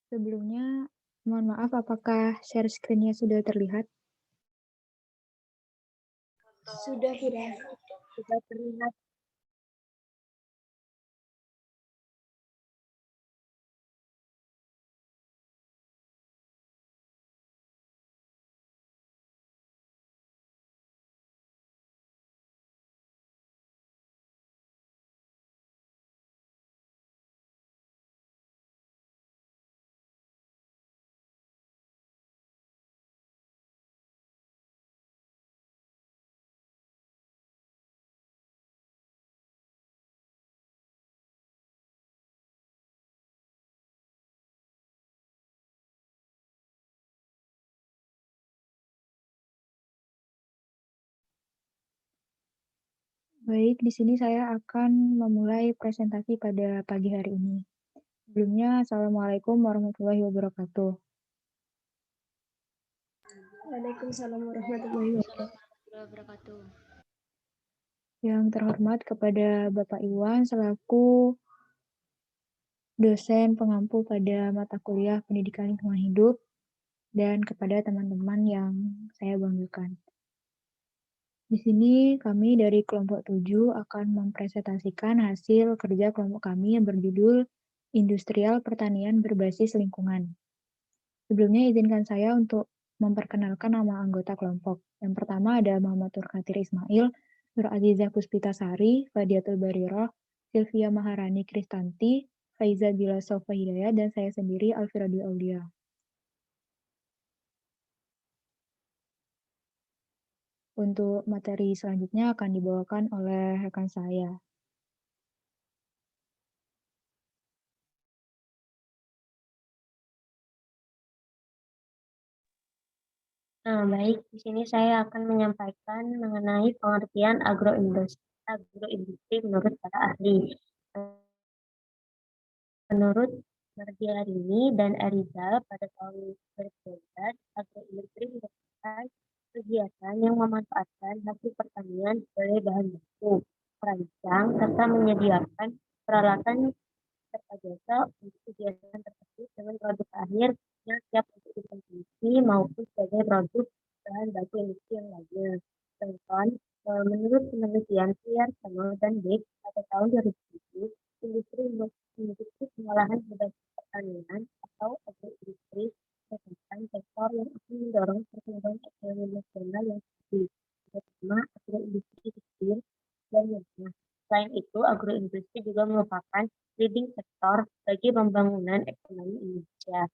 Sebelumnya, mohon maaf apakah share screen-nya sudah terlihat? Sudah tidak. Sudah terlihat. Baik, di sini saya akan memulai presentasi pada pagi hari ini. Sebelumnya, Assalamualaikum warahmatullahi wabarakatuh. Waalaikumsalam warahmatullahi wabarakatuh. Wabarakatuh. Yang terhormat kepada Bapak Iwan selaku dosen pengampu pada mata kuliah Pendidikan Lingkungan Hidup dan kepada teman-teman yang saya banggakan. Di sini kami dari kelompok 7 akan mempresentasikan hasil kerja kelompok kami yang berjudul Industrial Pertanian Berbasis Lingkungan. Sebelumnya izinkan saya untuk memperkenalkan nama anggota kelompok. Yang pertama ada Muhammad Turkatir Ismail, Nur Azizah Puspitasari, Fadiatul Bariroh, Sylvia Maharani Kristanti, Faiza Bila Sofa Hidayat, dan saya sendiri Alfiradi Aulia. Untuk materi selanjutnya akan dibawakan oleh rekan saya. Baik, di sini saya akan menyampaikan mengenai pengertian agroindustri menurut para ahli. Menurut Mardiarini dan Arizal pada tahun 2012, agroindustri merupakan kegiatan yang memanfaatkan hasil pertanian sebagai bahan baku, perancang, serta menyediakan peralatan serta jasa untuk kegiatan tersebut dengan produk akhir yang siap untuk dikonsumsi maupun sebagai produk bahan baku industri yang lainnya. Contoh, menurut penelitian Pierre Sano dan Beck pada tahun 2007, industri pengolahan berbasis pertanian atau agroindustri merupakan sektor yang akan mendorong pertumbuhan ekonomi nasional yang tinggi, terutama agroindustri kecil dan menengah. Selain itu, agroindustri juga merupakan leading sektor bagi pembangunan ekonomi Indonesia.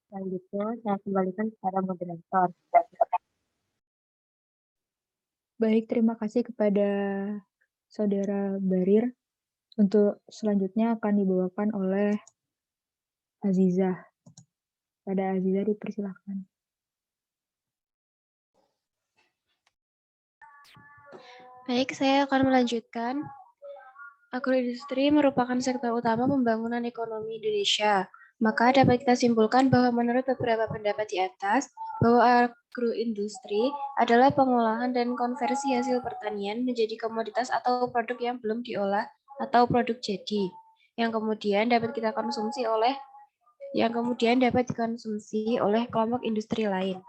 Selanjutnya, saya kembalikan kepada moderator. Baik, terima kasih kepada Saudara Barir. Untuk selanjutnya akan dibawakan oleh Azizah. Pada Azizah dipersilakan. Baik, saya akan melanjutkan. Agroindustri merupakan sektor utama pembangunan ekonomi Indonesia. Maka dapat kita simpulkan bahwa menurut beberapa pendapat di atas, bahwa agroindustri adalah pengolahan dan konversi hasil pertanian menjadi komoditas atau produk yang belum diolah atau produk jadi, yang kemudian dapat dikonsumsi oleh kelompok industri lain.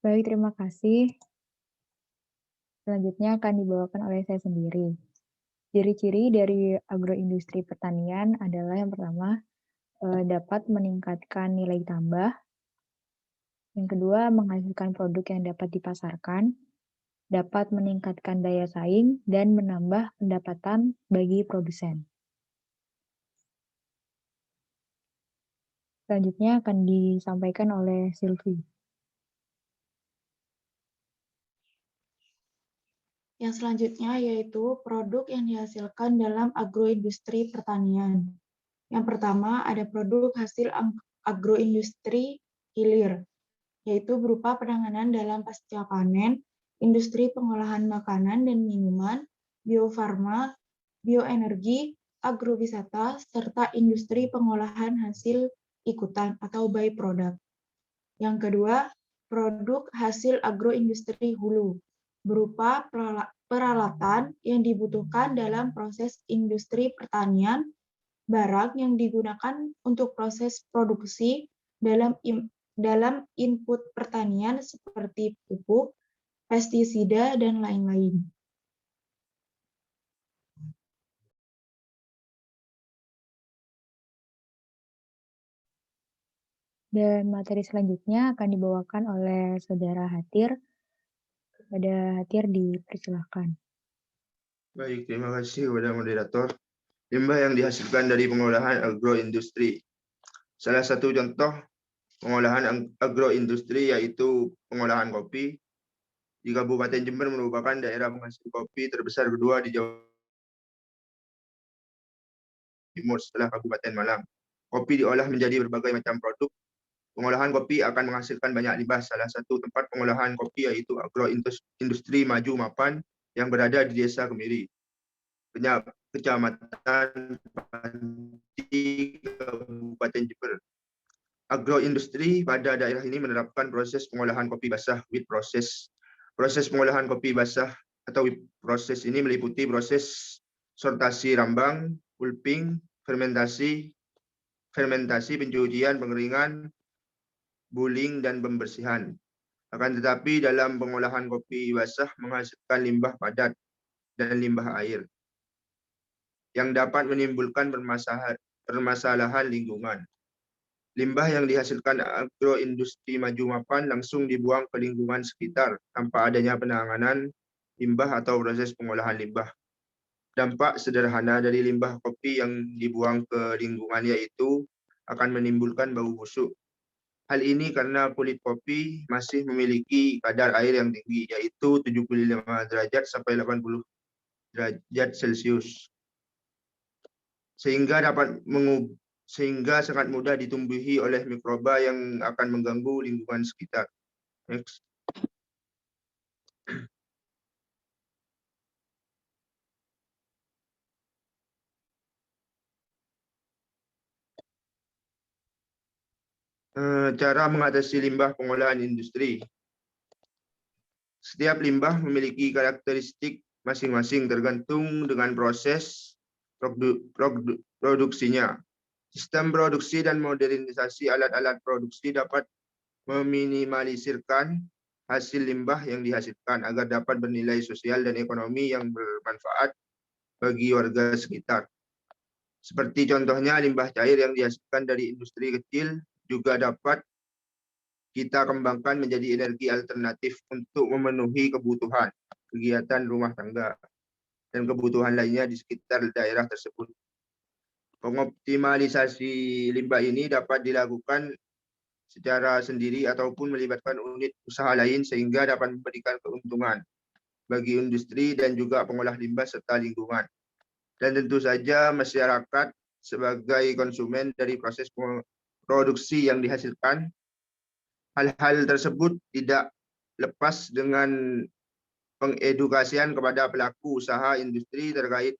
Baik, terima kasih. Selanjutnya akan dibawakan oleh saya sendiri. Ciri-ciri dari agroindustri pertanian adalah yang pertama, dapat meningkatkan nilai tambah. Yang kedua, menghasilkan produk yang dapat dipasarkan, dapat meningkatkan daya saing, dan menambah pendapatan bagi produsen. Selanjutnya akan disampaikan oleh Sylvie. Yang selanjutnya yaitu produk yang dihasilkan dalam agroindustri pertanian. Yang pertama ada produk hasil agroindustri hilir, yaitu berupa penanganan dalam pasca panen, industri pengolahan makanan dan minuman, biofarma, bioenergi, agrowisata, serta industri pengolahan hasil ikutan atau byproduct. Yang kedua, produk hasil agroindustri hulu, berupa peralatan yang dibutuhkan dalam proses industri pertanian, barang yang digunakan untuk proses produksi dalam input pertanian seperti pupuk, pestisida, dan lain-lain. Dan materi selanjutnya akan dibawakan oleh Saudara Hatir. Kepada Hatir dipersilahkan. Baik, terima kasih kepada moderator. Limbah yang dihasilkan dari pengolahan agroindustri. Salah satu contoh pengolahan agroindustri yaitu pengolahan kopi. Di Kabupaten Jember merupakan daerah penghasil kopi terbesar kedua di Jawa Timur setelah Kabupaten Malang. Kopi diolah menjadi berbagai macam produk. Pengolahan kopi akan menghasilkan banyak limbah. Salah satu tempat pengolahan kopi yaitu agroindustri Maju Mapan yang berada di Desa Kemiri, Kecamatan Panti, Kabupaten Jember. Agroindustri pada daerah ini menerapkan proses pengolahan kopi basah with process. Proses pengolahan kopi basah atau proses ini meliputi proses sortasi rambang, pulping, fermentasi, pencucian, pengeringan, buling, dan pembersihan. Akan tetapi dalam pengolahan kopi basah menghasilkan limbah padat dan limbah air yang dapat menimbulkan permasalahan lingkungan. Limbah yang dihasilkan agroindustri Maju Mapan langsung dibuang ke lingkungan sekitar tanpa adanya penanganan limbah atau proses pengolahan limbah. Dampak sederhana dari limbah kopi yang dibuang ke lingkungan yaitu akan menimbulkan bau busuk. Hal ini karena kulit kopi masih memiliki kadar air yang tinggi, yaitu 75 derajat sampai 80 derajat Celcius. Sehingga sangat mudah ditumbuhi oleh mikroba yang akan mengganggu lingkungan sekitar. Next. Cara mengatasi limbah pengolahan industri. Setiap limbah memiliki karakteristik masing-masing tergantung dengan proses produksinya. Sistem produksi dan modernisasi alat-alat produksi dapat meminimalisirkan hasil limbah yang dihasilkan agar dapat bernilai sosial dan ekonomi yang bermanfaat bagi warga sekitar. Seperti contohnya limbah cair yang dihasilkan dari industri kecil juga dapat kita kembangkan menjadi energi alternatif untuk memenuhi kebutuhan kegiatan rumah tangga dan kebutuhan lainnya di sekitar daerah tersebut. Pengoptimalisasi limbah ini dapat dilakukan secara sendiri ataupun melibatkan unit usaha lain sehingga dapat memberikan keuntungan bagi industri dan juga pengolah limbah serta lingkungan. Dan tentu saja masyarakat sebagai konsumen dari proses produksi yang dihasilkan. Hal-hal tersebut tidak lepas dengan pengedukasian kepada pelaku usaha industri terkait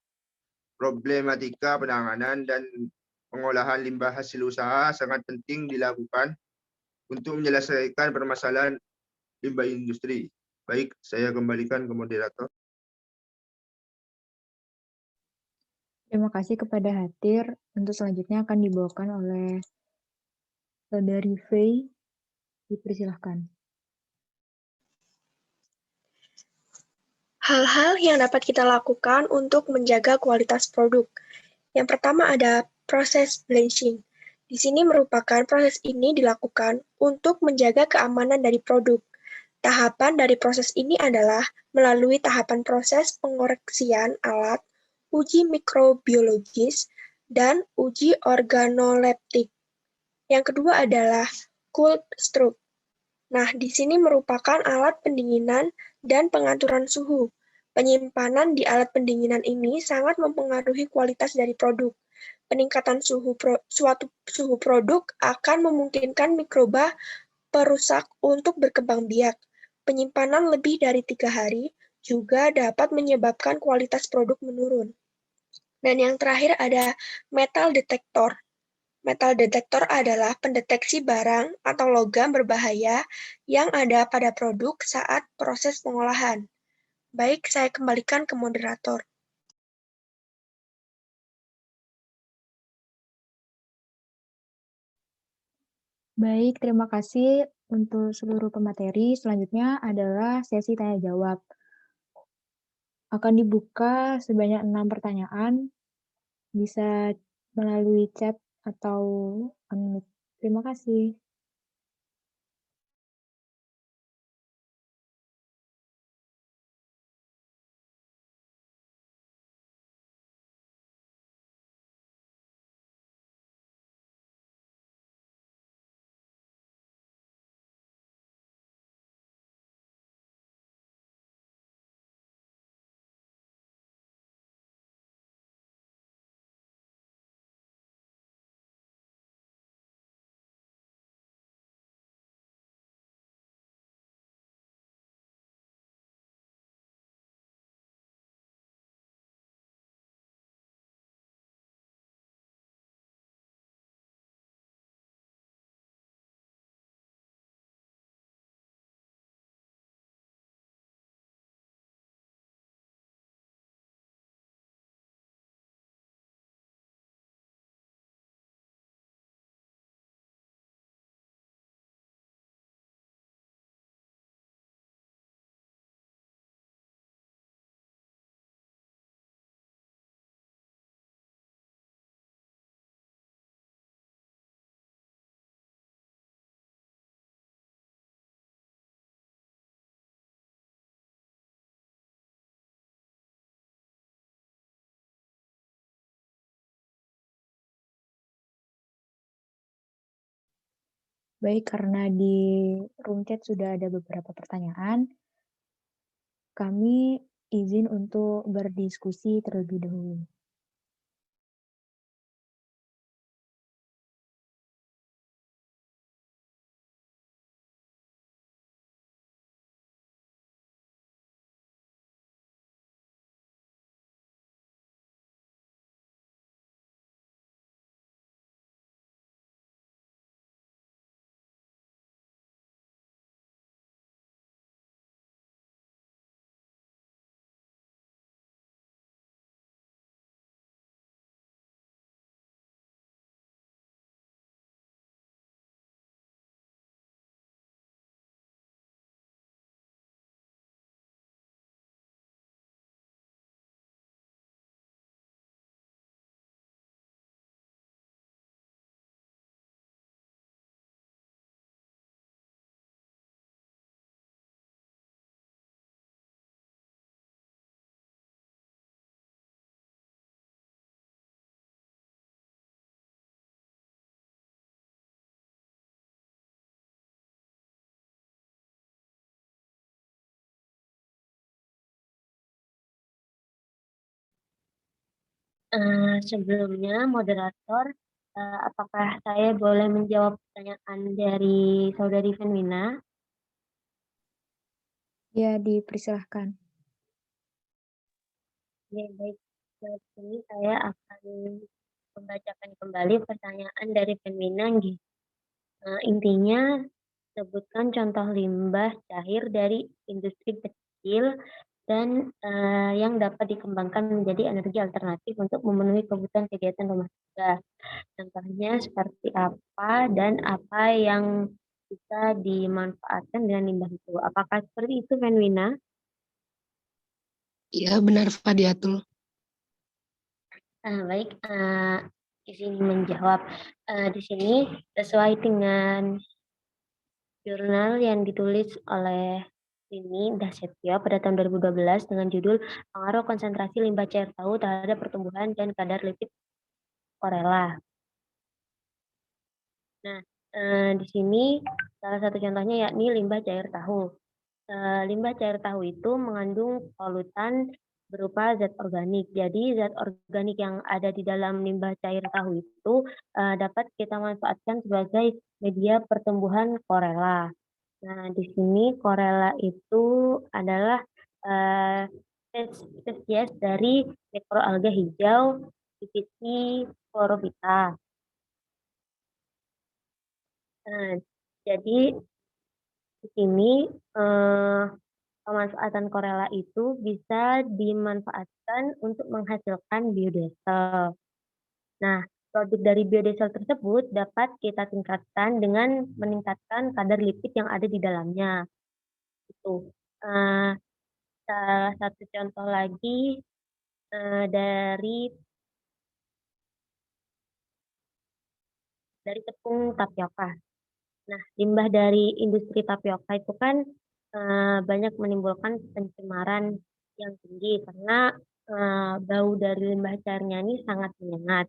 problematika penanganan dan pengolahan limbah hasil usaha sangat penting dilakukan untuk menyelesaikan permasalahan limbah industri. Baik, saya kembalikan ke moderator. Terima kasih kepada Hatir. Untuk selanjutnya akan dibawakan oleh Saudari Faye. Dipersilahkan. Hal-hal yang dapat kita lakukan untuk menjaga kualitas produk. Yang pertama ada proses blanching. Di sini merupakan proses ini dilakukan untuk menjaga keamanan dari produk. Tahapan dari proses ini adalah melalui tahapan proses pengoreksian alat, uji mikrobiologis, dan uji organoleptik. Yang kedua adalah cold stroke. Nah, di sini merupakan alat pendinginan dan pengaturan suhu. Penyimpanan di alat pendinginan ini sangat mempengaruhi kualitas dari produk. Peningkatan suatu suhu produk akan memungkinkan mikroba perusak untuk berkembang biak. Penyimpanan lebih dari 3 hari juga dapat menyebabkan kualitas produk menurun. Dan yang terakhir ada metal detektor. Metal detektor adalah pendeteksi barang atau logam berbahaya yang ada pada produk saat proses pengolahan. Baik, saya kembalikan ke moderator. Baik, terima kasih untuk seluruh pemateri. Selanjutnya adalah sesi tanya jawab. Akan dibuka sebanyak 6 pertanyaan, bisa melalui chat atau unmute. Terima kasih. Baik, karena di room chat sudah ada beberapa pertanyaan, kami izin untuk berdiskusi terlebih dahulu. Sebelumnya, moderator, apakah saya boleh menjawab pertanyaan dari Saudari Fenwina? Ya, dipersilahkan. Ya, baik. Saat ini saya akan membacakan kembali pertanyaan dari Fenwina. Intinya, sebutkan contoh limbah cair dari industri kecil dan yang dapat dikembangkan menjadi energi alternatif untuk memenuhi kebutuhan kegiatan rumah tangga. Contohnya seperti apa dan apa yang bisa dimanfaatkan dengan limbah itu. Apakah seperti itu, Fenwina? Iya, benar Fadiatul. Baik, izin menjawab. Di sini sesuai dengan jurnal yang ditulis oleh Rini Dasetyo pada tahun 2012 dengan judul Pengaruh Konsentrasi Limbah Cair Tahu Terhadap Pertumbuhan dan Kadar Lipid Korela. Nah, di sini salah satu contohnya yakni limbah cair tahu. Limbah cair tahu itu mengandung polutan berupa zat organik. Jadi zat organik yang ada di dalam limbah cair tahu itu dapat kita manfaatkan sebagai media pertumbuhan korela. Nah, di sini korela itu adalah spesies dari mikroalga hijau Pipiti chlorophyta. Nah, jadi di sini pemanfaatan Chlorella itu bisa dimanfaatkan untuk menghasilkan biodiesel. Nah, produk dari biodiesel tersebut dapat kita tingkatkan dengan meningkatkan kadar lipid yang ada di dalamnya. Itu. Salah satu contoh lagi dari tepung tapioka. Nah, limbah dari industri tapioka itu kan banyak menimbulkan pencemaran yang tinggi karena bau dari limbah cairnya ini sangat menyengat.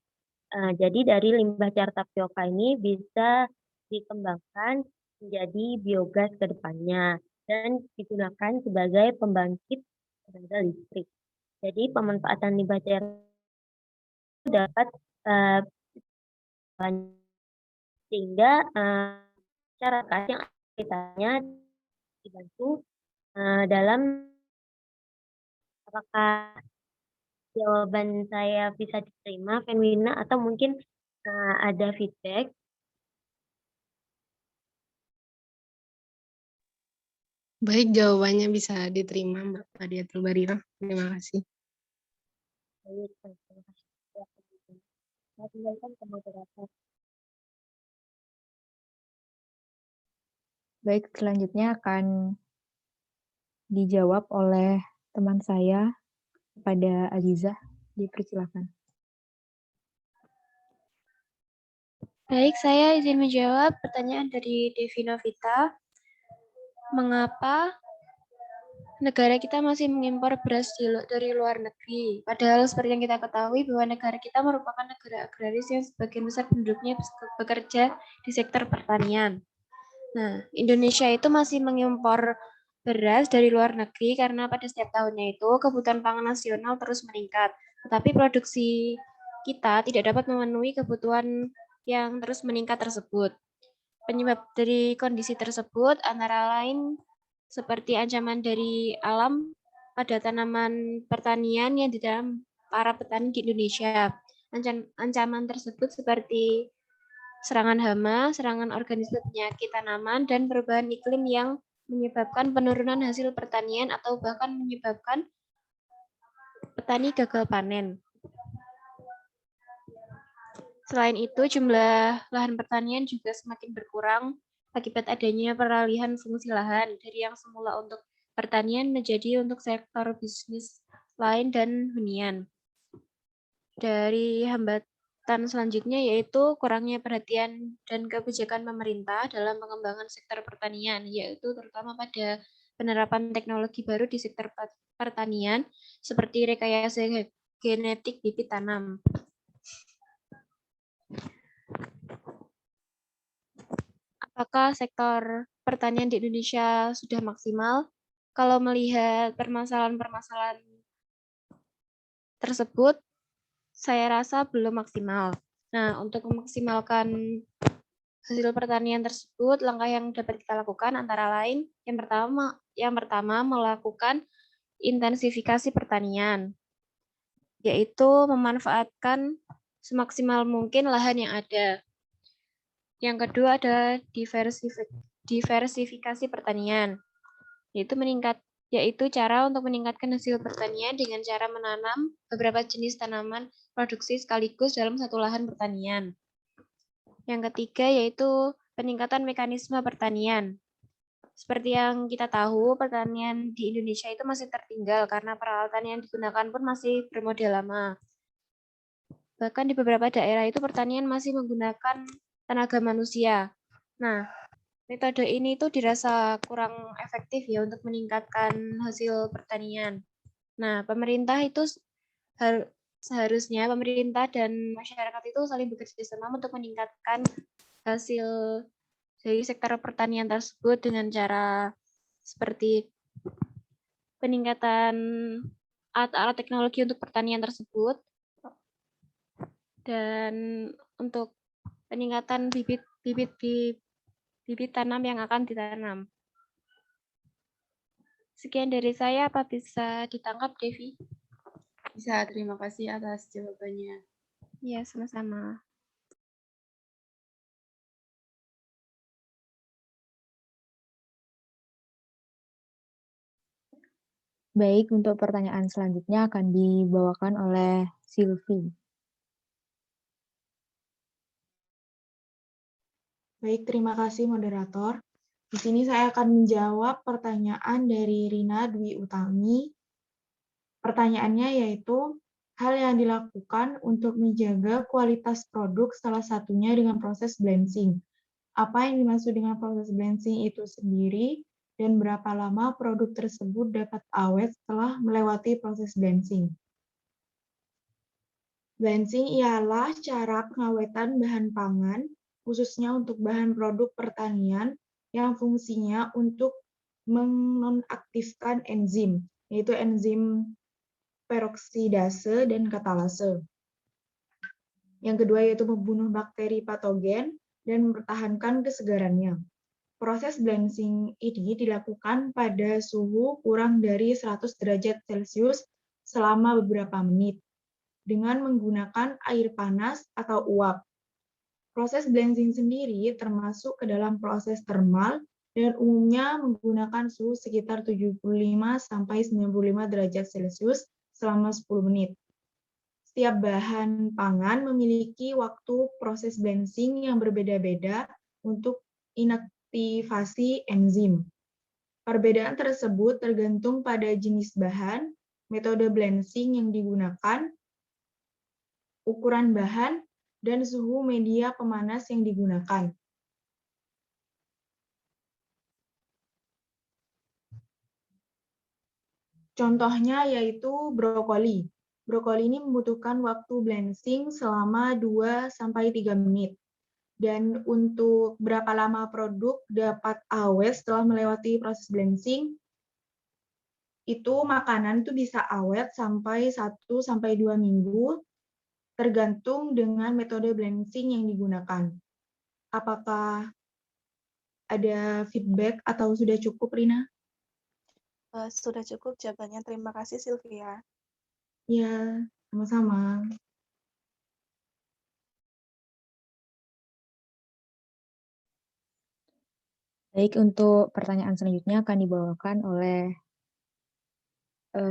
Jadi dari limbah cair tapioka ini bisa dikembangkan menjadi biogas ke depannya dan digunakan sebagai pembangkit tenaga listrik. Jadi pemanfaatan limbah cair dapat sehingga masyarakat yang sekitarnya dibantu dalam apakah jawaban saya bisa diterima, Fenwina, atau mungkin ada feedback. Baik, jawabannya bisa diterima, Mbak Fadiatul Barira. Terima kasih. Baik, terima kasih. Saya kembalikan ke moderator. Baik, selanjutnya akan dijawab oleh teman saya kepada Azizah. Dipersilakan. Baik, saya izin menjawab pertanyaan dari Devi Novita. Mengapa negara kita masih mengimpor beras dari luar negeri? Padahal seperti yang kita ketahui bahwa negara kita merupakan negara agraris yang sebagian besar penduduknya bekerja di sektor pertanian. Nah, Indonesia itu masih mengimpor beras dari luar negeri karena pada setiap tahunnya itu kebutuhan pangan nasional terus meningkat. Tetapi produksi kita tidak dapat memenuhi kebutuhan yang terus meningkat tersebut. Penyebab dari kondisi tersebut antara lain seperti ancaman dari alam pada tanaman pertanian yang di dalam para petani di Indonesia. Ancaman tersebut seperti serangan hama, serangan organisme penyakit tanaman, dan perubahan iklim yang menyebabkan penurunan hasil pertanian atau bahkan menyebabkan petani gagal panen. Selain itu, jumlah lahan pertanian juga semakin berkurang akibat adanya peralihan fungsi lahan dari yang semula untuk pertanian menjadi untuk sektor bisnis lain dan hunian. Dari hambatan selanjutnya yaitu kurangnya perhatian dan kebijakan pemerintah dalam pengembangan sektor pertanian, yaitu terutama pada penerapan teknologi baru di sektor pertanian seperti rekayasa genetik bibit tanam. Apakah sektor pertanian di Indonesia sudah maksimal? Kalau melihat permasalahan-permasalahan tersebut, saya rasa belum maksimal. Nah, untuk memaksimalkan hasil pertanian tersebut, langkah yang dapat kita lakukan antara lain yang pertama melakukan intensifikasi pertanian, yaitu memanfaatkan semaksimal mungkin lahan yang ada. Yang kedua ada diversifikasi pertanian, yaitu cara untuk meningkatkan hasil pertanian dengan cara menanam beberapa jenis tanaman produksi sekaligus dalam satu lahan pertanian. Yang ketiga yaitu peningkatan mekanisme pertanian. Seperti yang kita tahu, pertanian di Indonesia itu masih tertinggal karena peralatan yang digunakan pun masih bermodel lama. Bahkan di beberapa daerah itu pertanian masih menggunakan tenaga manusia. Nah, metode ini itu dirasa kurang efektif ya untuk meningkatkan hasil pertanian. Nah, pemerintah itu seharusnya pemerintah dan masyarakat itu saling bekerja sama untuk meningkatkan hasil dari sektor pertanian tersebut dengan cara seperti peningkatan alat-alat teknologi untuk pertanian tersebut dan untuk peningkatan bibit tanam yang akan ditanam. Sekian dari saya, apa bisa ditangkap, Devi? Bisa, terima kasih atas jawabannya. Ya, sama-sama. Baik, untuk pertanyaan selanjutnya akan dibawakan oleh Sylvie. Baik, terima kasih moderator. Di sini saya akan menjawab pertanyaan dari Rina Dwi Utami. Pertanyaannya yaitu, hal yang dilakukan untuk menjaga kualitas produk salah satunya dengan proses blanching. Apa yang dimaksud dengan proses blanching itu sendiri, dan berapa lama produk tersebut dapat awet setelah melewati proses blanching. Blanching ialah cara pengawetan bahan pangan, khususnya untuk bahan produk pertanian, yang fungsinya untuk menonaktifkan enzim, yaitu enzim peroksidase dan katalase. Yang kedua yaitu membunuh bakteri patogen dan mempertahankan kesegarannya. Proses blanching ini dilakukan pada suhu kurang dari 100 derajat Celcius selama beberapa menit dengan menggunakan air panas atau uap. Proses blanching sendiri termasuk ke dalam proses termal dan umumnya menggunakan suhu sekitar 75 sampai 95 derajat Celcius selama 10 menit. Setiap bahan pangan memiliki waktu proses blanching yang berbeda-beda untuk inaktivasi enzim. Perbedaan tersebut tergantung pada jenis bahan, metode blanching yang digunakan, ukuran bahan, dan suhu media pemanas yang digunakan. Contohnya yaitu brokoli. Brokoli ini membutuhkan waktu blanching selama 2-3 menit. Dan untuk berapa lama produk dapat awet setelah melewati proses blanching, itu makanan itu bisa awet sampai 1-2 minggu, tergantung dengan metode blanching yang digunakan. Apakah ada feedback atau sudah cukup, Rina? Sudah cukup jawabannya. Terima kasih, Sylvia. Ya, sama-sama. Baik, untuk pertanyaan selanjutnya akan dibawakan oleh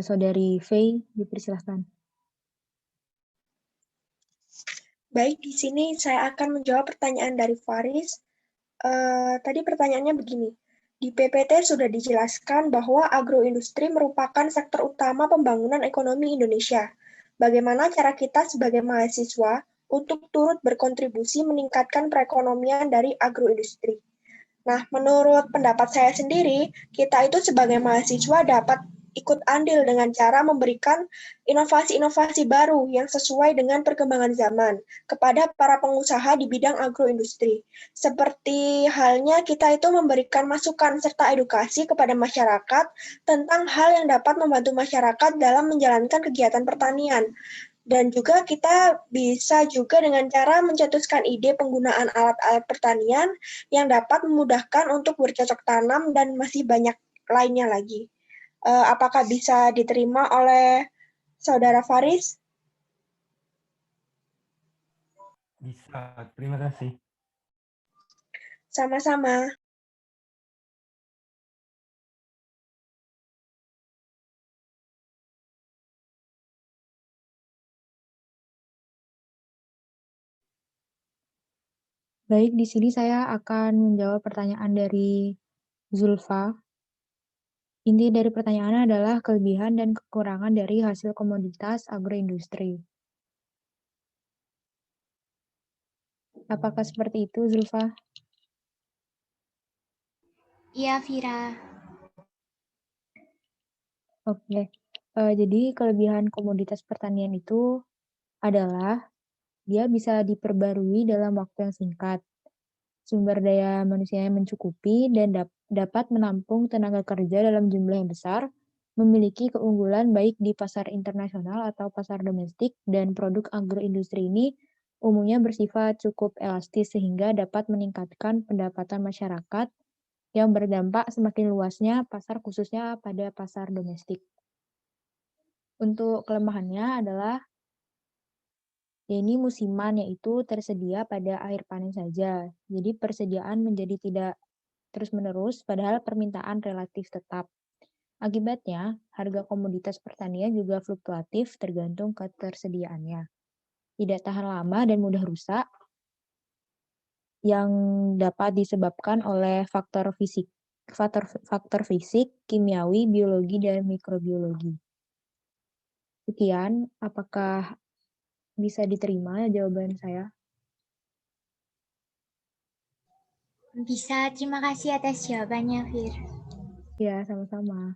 Saudari Faye. Dipersilahkan. Baik, di sini saya akan menjawab pertanyaan dari Faris. Tadi pertanyaannya begini. Di PPT sudah dijelaskan bahwa agroindustri merupakan sektor utama pembangunan ekonomi Indonesia. Bagaimana cara kita sebagai mahasiswa untuk turut berkontribusi meningkatkan perekonomian dari agroindustri? Nah, menurut pendapat saya sendiri, kita itu sebagai mahasiswa dapat ikut andil dengan cara memberikan inovasi-inovasi baru yang sesuai dengan perkembangan zaman kepada para pengusaha di bidang agroindustri. Seperti halnya kita itu memberikan masukan serta edukasi kepada masyarakat tentang hal yang dapat membantu masyarakat dalam menjalankan kegiatan pertanian. Dan juga kita bisa juga dengan cara mencetuskan ide penggunaan alat-alat pertanian yang dapat memudahkan untuk bercocok tanam dan masih banyak lainnya lagi. Apakah bisa diterima oleh Saudara Faris? Bisa, terima kasih. Sama-sama. Baik, di sini saya akan menjawab pertanyaan dari Zulfa. Inti dari pertanyaannya adalah kelebihan dan kekurangan dari hasil komoditas agroindustri. Apakah seperti itu, Zulfa? Iya, Vira. Oke. Jadi kelebihan komoditas pertanian itu adalah dia bisa diperbarui dalam waktu yang singkat. Sumber daya manusianya mencukupi dan dapat menampung tenaga kerja dalam jumlah yang besar, memiliki keunggulan baik di pasar internasional atau pasar domestik, dan produk agroindustri ini umumnya bersifat cukup elastis sehingga dapat meningkatkan pendapatan masyarakat yang berdampak semakin luasnya pasar khususnya pada pasar domestik. Untuk kelemahannya adalah ini musiman, yaitu tersedia pada akhir panen saja. Jadi persediaan menjadi tidak terus-menerus, padahal permintaan relatif tetap. Akibatnya, harga komoditas pertanian juga fluktuatif tergantung ketersediaannya. Tidak tahan lama dan mudah rusak, yang dapat disebabkan oleh faktor fisik, kimiawi, biologi, dan mikrobiologi. Sekian, apakah bisa diterima jawaban saya? Bisa, terima kasih atas jawabannya, Fir. Ya, sama-sama.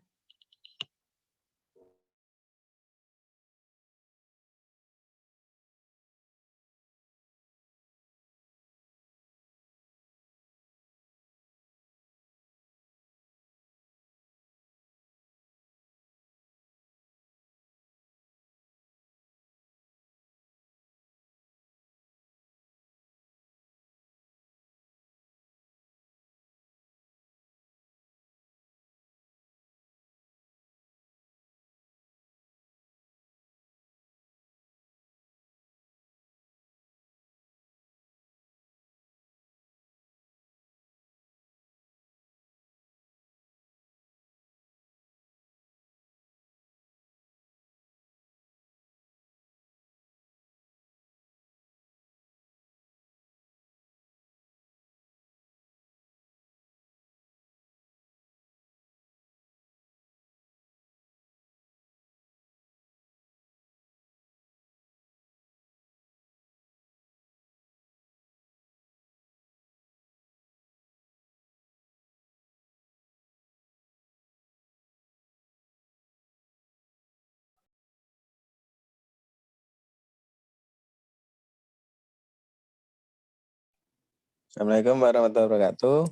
Assalamualaikum warahmatullahi wabarakatuh.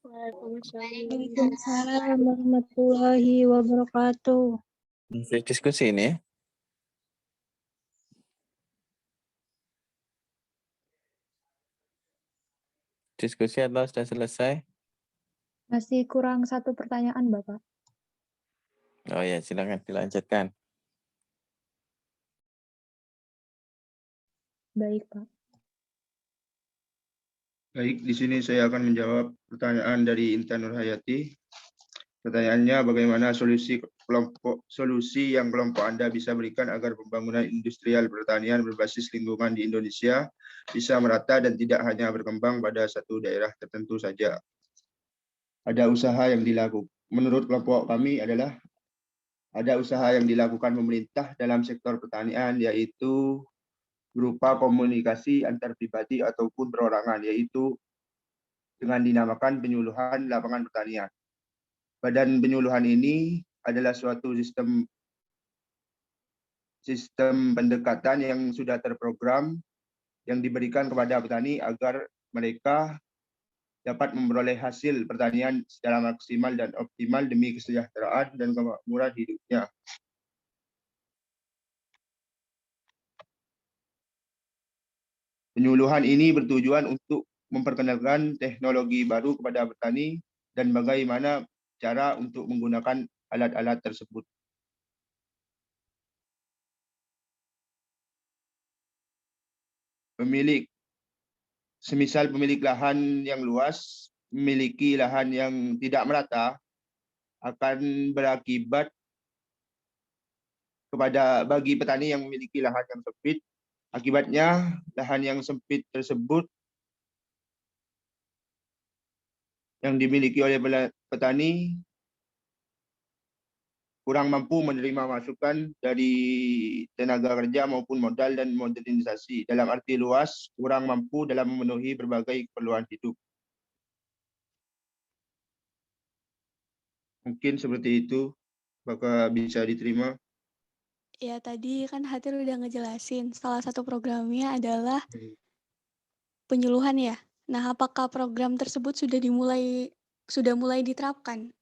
Waalaikumsalam warahmatullahi wabarakatuh. Diskusi ini. Diskusi atau sudah selesai? Masih kurang satu pertanyaan, Bapak. Oh ya, silakan dilanjutkan. Baik, Pak. Baik, di sini saya akan menjawab pertanyaan dari Intan Nurhayati. Pertanyaannya, bagaimana solusi yang kelompok Anda bisa berikan agar pembangunan industrial pertanian berbasis lingkungan di Indonesia bisa merata dan tidak hanya berkembang pada satu daerah tertentu saja. Ada usaha yang dilakukan. Menurut kelompok kami adalah ada usaha yang dilakukan pemerintah dalam sektor pertanian, yaitu berupa komunikasi antar pribadi ataupun perorangan, yaitu dengan dinamakan penyuluhan lapangan pertanian. Badan penyuluhan ini adalah suatu sistem pendekatan yang sudah terprogram yang diberikan kepada petani agar mereka dapat memperoleh hasil pertanian secara maksimal dan optimal demi kesejahteraan dan kemakmuran hidupnya. Penyuluhan ini bertujuan untuk memperkenalkan teknologi baru kepada petani dan bagaimana cara untuk menggunakan alat-alat tersebut. Semisal pemilik lahan yang luas memiliki lahan yang tidak merata, akan berakibat bagi petani yang memiliki lahan yang sempit. Akibatnya, lahan yang sempit tersebut yang dimiliki oleh petani kurang mampu menerima masukan dari tenaga kerja maupun modal dan modernisasi. Dalam arti luas, kurang mampu dalam memenuhi berbagai keperluan hidup. Mungkin seperti itu, apakah bisa diterima? Ya, tadi kan Hatir udah ngejelasin, salah satu programnya adalah penyuluhan ya. Nah, apakah program tersebut sudah mulai diterapkan?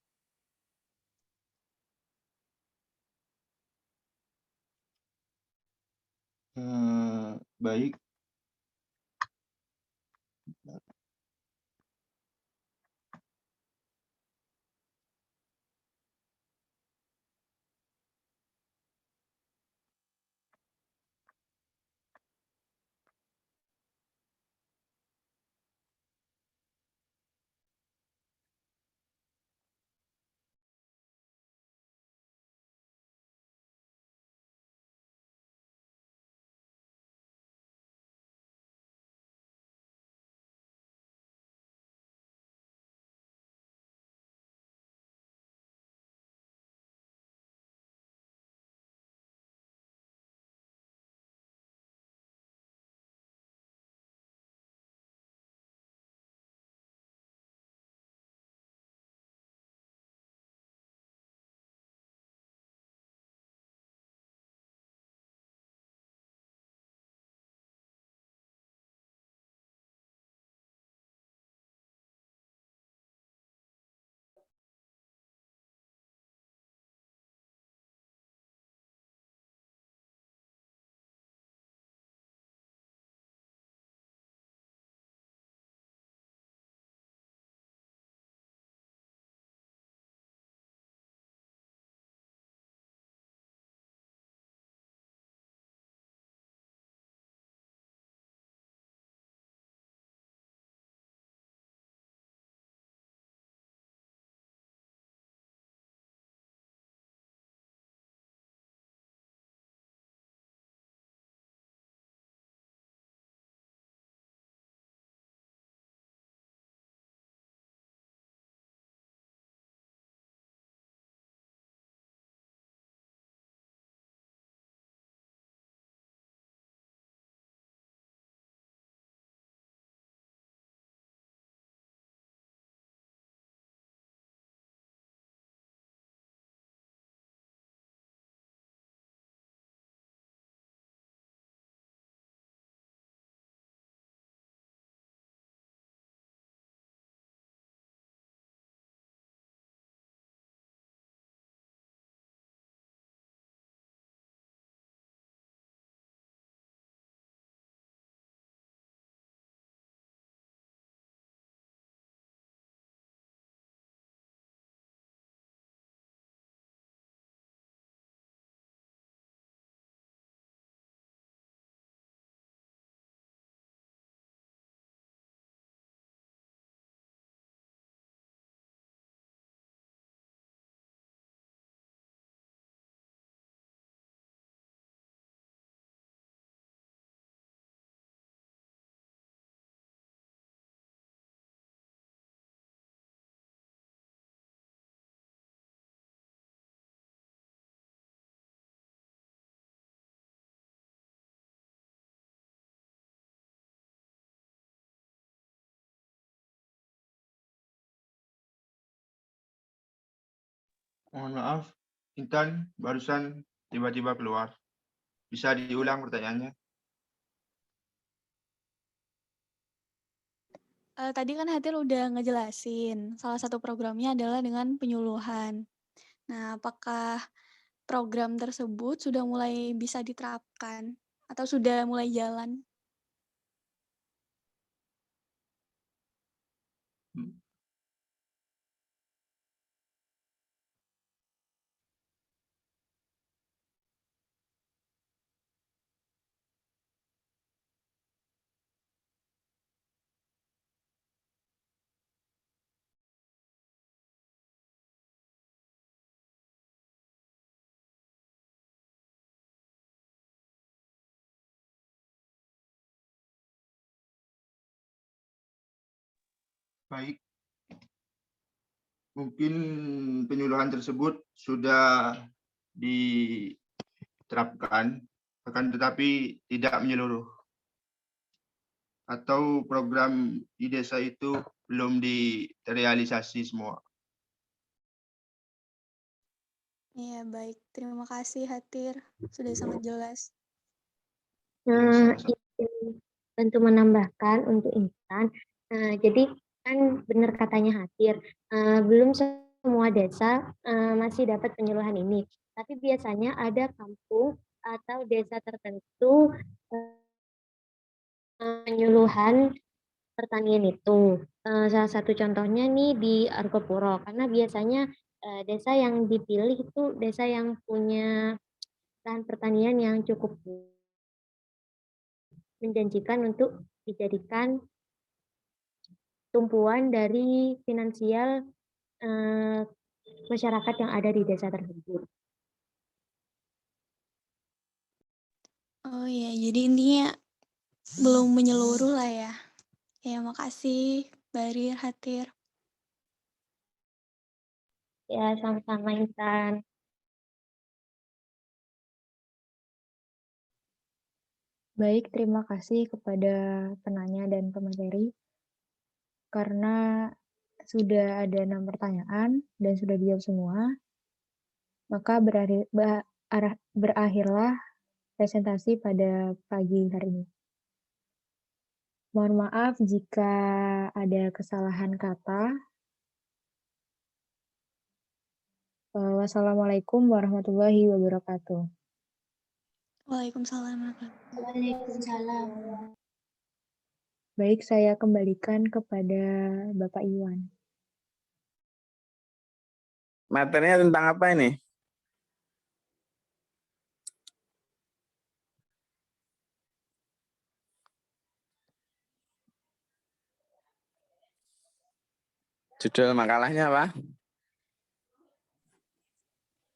Baik. Mohon maaf, Intan barusan tiba-tiba keluar. Bisa diulang pertanyaannya? Tadi kan Hatil udah ngejelasin, salah satu programnya adalah dengan penyuluhan. Nah, apakah program tersebut sudah mulai bisa diterapkan atau sudah mulai jalan? Baik. Mungkin penyuluhan tersebut sudah diterapkan, akan tetapi tidak menyeluruh. Atau program di desa itu belum direalisasi semua. Iya, baik. Terima kasih Hatir, sudah sangat jelas. Izin bantu menambahkan untuk Intan. Jadi kan benar katanya Hatir, belum semua desa masih dapat penyuluhan ini. Tapi biasanya ada kampung atau desa tertentu penyuluhan pertanian itu. Salah satu contohnya nih di Argopuro, karena biasanya desa yang dipilih itu desa yang punya lahan pertanian yang cukup menjanjikan untuk dijadikan tumpuan dari finansial masyarakat yang ada di desa tersebut. Oh iya, jadi intinya belum menyeluruh lah ya. Ya, makasih Barir, Hatir. Ya, sama-sama Intan. Baik, terima kasih kepada penanya dan pemateri. Karena sudah ada 6 pertanyaan dan sudah dijawab semua, maka berakhirlah presentasi pada pagi hari ini. Mohon maaf jika ada kesalahan kata. Wassalamualaikum warahmatullahi wabarakatuh. Waalaikumsalam. Waalaikumsalam. Baik, saya kembalikan kepada Bapak Iwan. Materinya tentang apa ini? Judul makalahnya apa?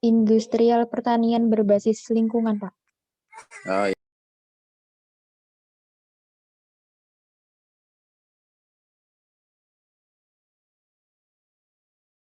Industrial pertanian berbasis lingkungan, Pak. Oh,